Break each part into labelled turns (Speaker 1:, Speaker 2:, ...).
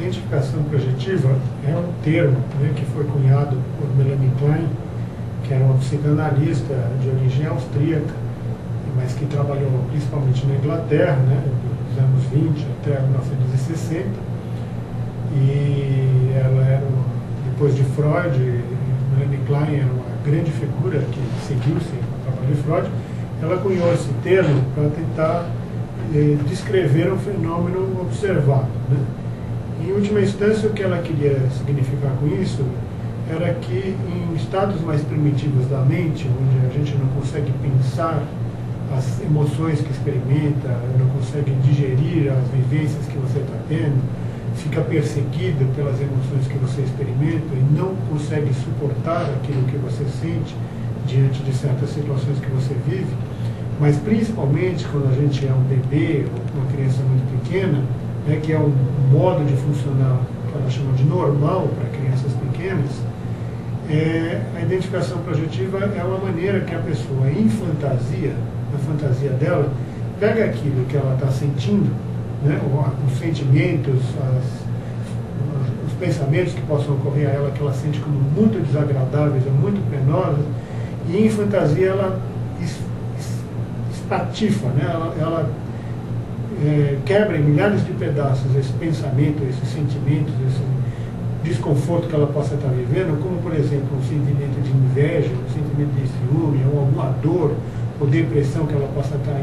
Speaker 1: identificação projetiva é um termo, né, que foi cunhado por Melanie Klein, que era uma psicanalista de origem austríaca, mas que trabalhou principalmente na Inglaterra, né, dos anos 20 até 1960. E ela era, depois de Freud, Melanie Klein era uma grande figura que seguiu-se o trabalho de Freud. Ela cunhou esse termo para tentar descrever um fenômeno observado, né? Em última instância, o que ela queria significar com isso era que em estados mais primitivos da mente, onde a gente não consegue pensar as emoções que experimenta, não consegue digerir as vivências que você está tendo, fica perseguido pelas emoções que você experimenta e não consegue suportar aquilo que você sente diante de certas situações que você vive, mas principalmente quando a gente é um bebê ou uma criança muito pequena, né, que é um modo de funcionar que ela chama de normal para crianças pequenas, a identificação projetiva é uma maneira que a pessoa, em fantasia, na fantasia dela, pega aquilo que ela está sentindo, né, os sentimentos, os pensamentos que possam ocorrer a ela, que ela sente como muito desagradáveis ou muito penosas, e em fantasia ela espatifa, né, ela quebra em milhares de pedaços esse pensamento, esses sentimentos, esse desconforto que ela possa estar vivendo, como por exemplo um sentimento de inveja, um sentimento de ciúme, ou alguma dor ou depressão que ela possa estar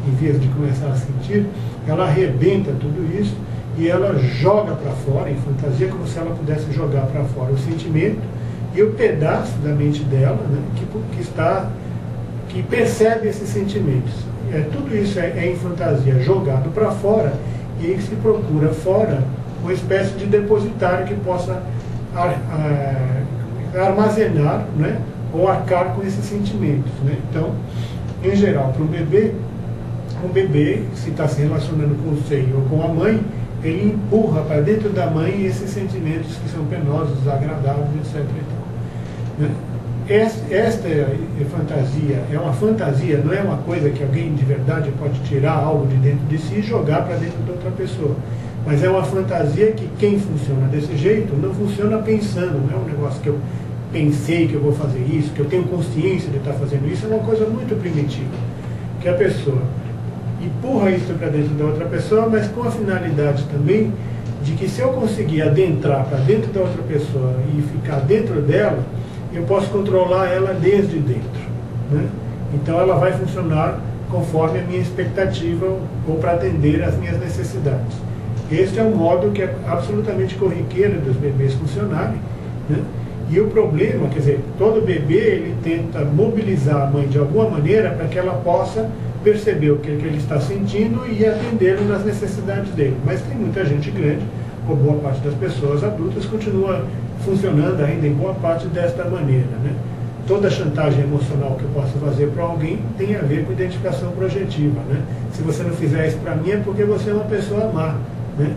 Speaker 1: em vias de começar a sentir. Ela arrebenta tudo isso e ela joga para fora, em fantasia, como se ela pudesse jogar para fora o sentimento e o pedaço da mente dela, né, que percebe esses sentimentos. Tudo isso é em fantasia jogado para fora, e aí se procura fora uma espécie de depositário que possa armazenar, né, ou arcar com esses sentimentos, né? Então, em geral, para um bebê, se está se relacionando com o seio ou com a mãe, ele empurra para dentro da mãe esses sentimentos que são penosos, desagradáveis, etc. Né? Esta fantasia é uma fantasia, não é uma coisa que alguém de verdade pode tirar algo de dentro de si e jogar para dentro de outra pessoa. Mas é uma fantasia que quem funciona desse jeito não funciona pensando, não é um negócio que eu pensei que eu vou fazer isso, que eu tenho consciência de estar fazendo isso, é uma coisa muito primitiva. Que a pessoa empurra isso para dentro da outra pessoa, mas com a finalidade também de que se eu conseguir adentrar para dentro da outra pessoa e ficar dentro dela, eu posso controlar ela desde dentro, né? Então ela vai funcionar conforme a minha expectativa ou para atender às minhas necessidades. Este é um modo que é absolutamente corriqueiro dos bebês funcionarem, né? E o problema, quer dizer, todo bebê ele tenta mobilizar a mãe de alguma maneira para que ela possa perceber o que ele está sentindo e atendê-lo nas necessidades dele. Mas tem muita gente grande, ou boa parte das pessoas adultas, continua funcionando ainda em boa parte desta maneira, né? Toda chantagem emocional que eu posso fazer para alguém tem a ver com identificação projetiva, né? Se você não fizer isso para mim é porque você é uma pessoa má, né?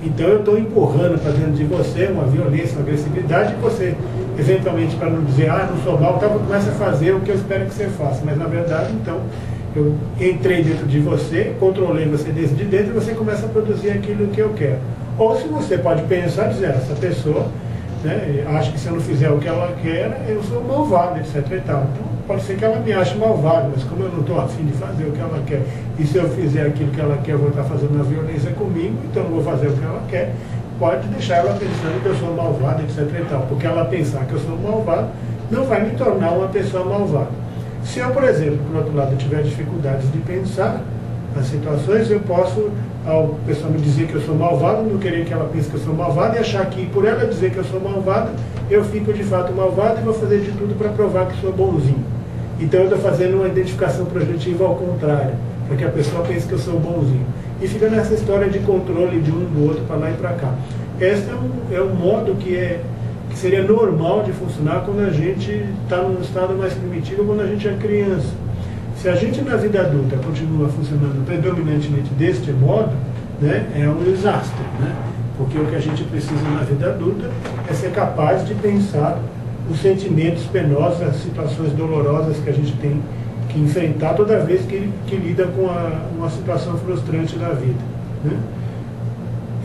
Speaker 1: Então eu estou empurrando para dentro de você uma violência, uma agressividade, e você, eventualmente, para não dizer, não sou mal, começa a fazer o que eu espero que você faça. Mas na verdade, então, eu entrei dentro de você, controlei você desde dentro, e você começa a produzir aquilo que eu quero. Ou se você pode pensar e dizer, essa pessoa, né, acha que se eu não fizer o que ela quer, eu sou malvado, etc. e tal. Então, pode ser que ela me ache malvado, mas como eu não estou afim de fazer o que ela quer, e se eu fizer aquilo que ela quer, eu vou estar fazendo a violência comigo, então eu não vou fazer o que ela quer, pode deixar ela pensando que eu sou malvado, etc. e tal. Porque ela pensar que eu sou malvado, não vai me tornar uma pessoa malvada. Se eu, por exemplo, por outro lado, tiver dificuldades de pensar as situações, eu posso, ao pessoal me dizer que eu sou malvado, não querer que ela pense que eu sou malvado, e achar que por ela dizer que eu sou malvado, eu fico de fato malvado e vou fazer de tudo para provar que sou bonzinho. Então eu estou fazendo uma identificação projetiva ao contrário, para que a pessoa pense que eu sou bonzinho. E fica nessa história de controle de um do outro para lá e para cá. Esse é um modo que seria normal de funcionar quando a gente está num estado mais primitivo, quando a gente é criança. Se a gente na vida adulta continua funcionando predominantemente deste modo, né, é um desastre, né? Porque o que a gente precisa na vida adulta é ser capaz de pensar os sentimentos penosos, as situações dolorosas que a gente tem que enfrentar toda vez que lida com uma situação frustrante da vida, né?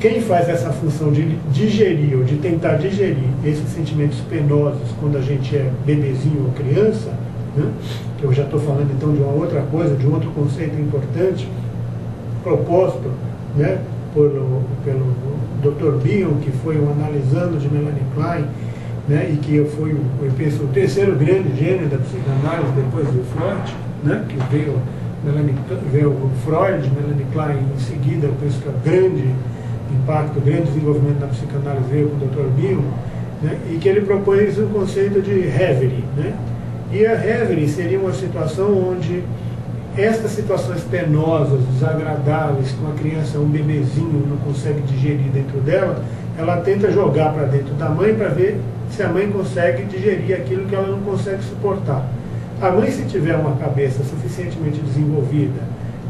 Speaker 1: quem faz essa função de digerir ou de tentar digerir esses sentimentos penosos quando a gente é bebezinho ou criança, né? Que eu já estou falando então de uma outra coisa, de um outro conceito importante, proposto, né, pelo Dr. Bion, que foi um analisando de Melanie Klein, né, e que foi, eu penso, o terceiro grande gênio da psicanálise depois do Freud, né, que veio o Freud, Melanie Klein, em seguida, eu penso que o grande impacto, o grande desenvolvimento da psicanálise veio com o Dr. Bion, né, e que ele propôs o conceito de reverie, né, e a reverie seria uma situação onde estas situações penosas, desagradáveis, que uma criança, um bebezinho não consegue digerir dentro dela, ela tenta jogar para dentro da mãe para ver se a mãe consegue digerir aquilo que ela não consegue suportar. A mãe, se tiver uma cabeça suficientemente desenvolvida,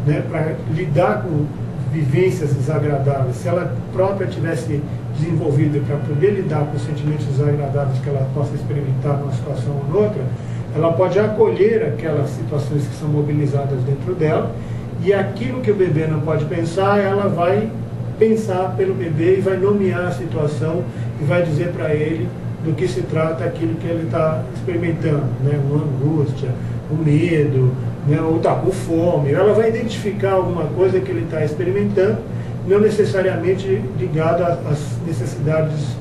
Speaker 1: né, para lidar com vivências desagradáveis, se ela própria tivesse desenvolvida para poder lidar com sentimentos desagradáveis que ela possa experimentar numa situação ou noutra, ela pode acolher aquelas situações que são mobilizadas dentro dela, e aquilo que o bebê não pode pensar, ela vai pensar pelo bebê e vai nomear a situação e vai dizer para ele do que se trata aquilo que ele está experimentando, né? Uma angústia, um medo, né? Ou está com fome. Ela vai identificar alguma coisa que ele está experimentando, não necessariamente ligada às necessidades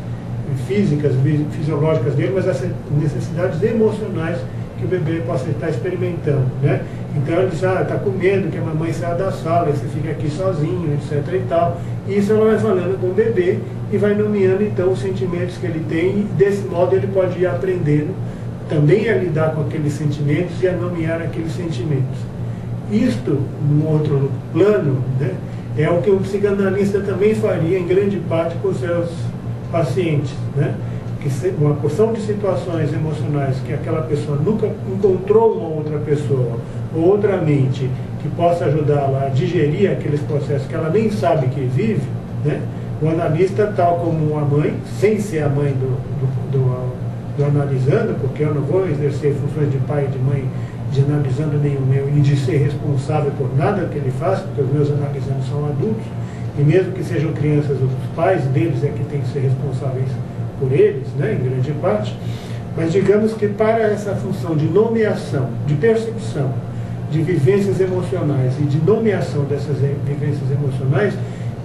Speaker 1: físicas, fisiológicas dele, mas às necessidades emocionais que o bebê possa estar experimentando, né? Então ele diz, está com medo que a mamãe saia da sala, você fica aqui sozinho, etc. e tal. E isso ela vai falando com o bebê e vai nomeando então os sentimentos que ele tem, e desse modo ele pode ir aprendendo também a lidar com aqueles sentimentos e a nomear aqueles sentimentos. Isto, num outro plano, né, é o que um psicanalista também faria em grande parte com seus pacientes, né? Que uma porção de situações emocionais que aquela pessoa nunca encontrou uma outra pessoa ou outra mente que possa ajudá-la a digerir aqueles processos que ela nem sabe que vive, né? O analista, tal como a mãe, sem ser a mãe do analisando, porque eu não vou exercer funções de pai e de mãe de analisando nenhum meu e de ser responsável por nada que ele faça, porque os meus analisandos são adultos, e mesmo que sejam crianças, os pais deles é que têm que ser responsáveis por eles, né, em grande parte. Mas digamos que para essa função de nomeação, de percepção, de vivências emocionais e de nomeação dessas vivências emocionais,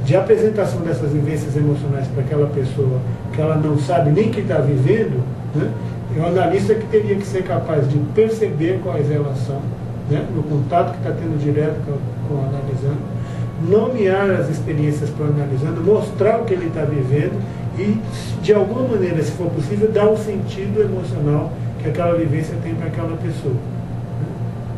Speaker 1: de apresentação dessas vivências emocionais para aquela pessoa que ela não sabe nem que está vivendo, né, é o analista que teria que ser capaz de perceber quais elas são, né, no contato que está tendo direto com o analisando, nomear as experiências para o analisando, mostrar o que ele está vivendo e, de alguma maneira, se for possível, dar o sentido emocional que aquela vivência tem para aquela pessoa.